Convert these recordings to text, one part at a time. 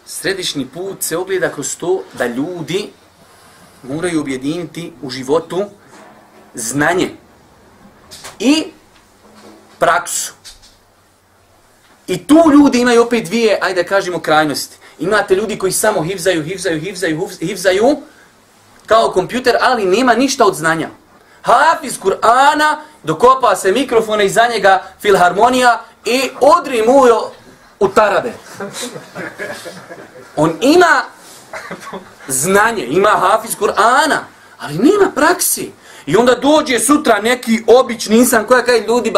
Središnji put se ogleda kroz to da ljudi moraju objediniti u životu znanje i praksu. I tu ljudi imaju opet dvije, ajde da kažemo, krajnosti. Imate ljudi koji samo hifzaju kao kompjuter, ali nema ništa od znanja. Hafiz Kur'ana, dokopa se mikrofona iza njega filharmonija i odri mu u tarabe. On ima znanje, ima hafiz Kur'ana, ali nema praksi. I onda dođe sutra neki obični insan koja kaže ljudi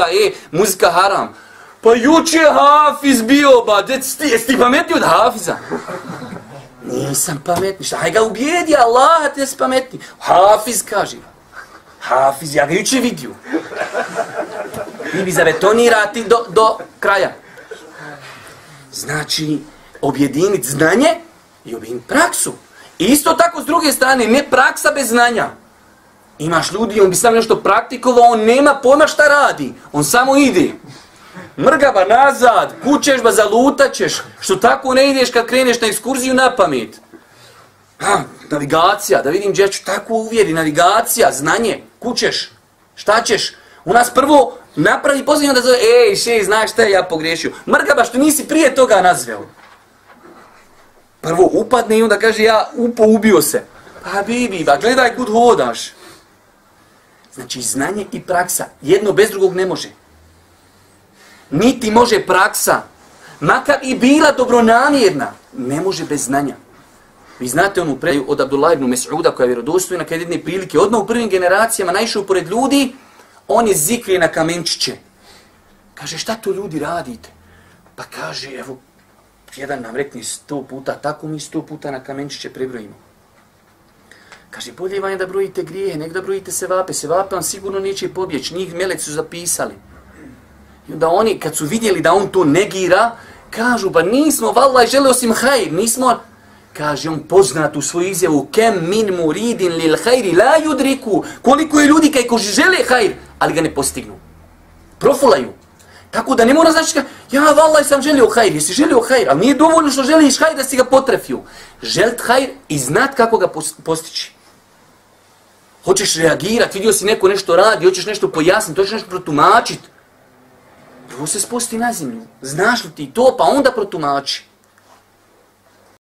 muzika haram. Pa juče hafiz bio jesi ti pametni od hafiza? Nisam pametni, šta ga ubijedi Allah, ti jesi pametni. Hafiz kaže. Hafiz, ja ga juče vidio. Vi bi zabetonirati do kraja. Znači, objediniti znanje i objediniti praksu. I isto tako s druge strane, ne praksa bez znanja. Imaš ljudi, on bi sam nešto praktikovao, on nema pojma šta radi. On samo ide. Mrgaba nazad, kućeš ba, zalutat ćeš. Što tako ne ideš kad kreneš na ekskurziju na pamet. Navigacija, da vidim gdje ću tako uvjeri. Navigacija, znanje, kućeš. Šta ćeš? U nas prvo napravi posljednje da zove, znaš šta je ja pogriješio. Mrgaba, što nisi prije toga nazveo. Prvo upadne i onda kaže, ja ubio se. Pa bibi, gledaj kud hodaš. Znači, znanje i praksa, jedno bez drugog ne može. Niti može praksa, makar i bila dobronamjerna, ne može bez znanja. Vi znate onu predaju od Abdullah ibn Mes'uda koja je vjerodostojna, kad jedne prilike odmah u prvim generacijama naišao pored ljudi, on je zikrio na kamenčiće. Kaže, šta to ljudi radite? Pa kaže, evo, jedan nam rekne 100 puta, tako mi 100 puta na kamenčiće prebrojimo. Kaže, bolje vam je da brojite grijehe, nek da brojite sevape. Sevape vam sigurno neće pobjeći, njih meleci su zapisali. I onda oni, kad su vidjeli da on to negira, kažu, pa nismo, vallaj, žele osim hajr, nismo... Kaže, on poznat u svoju izjavu, kem min muridin lil hajri la yudriku, koliko je ljudi koji žele hajr, ali ga ne postignu. Profulaju. Tako da ne mora znači, ja vallaj sam želio hajr, jesi želio hajr, ali nije dovoljno što želiš hajr da si ga potrefio. Želit hajr i znat kako ga postići. Hoćeš reagirati, vidio si neko nešto radi, hoćeš nešto pojasniti, hoćeš nešto protumačiti. Prvo se spusti na zemlju. Znaš li ti to, pa onda protumači.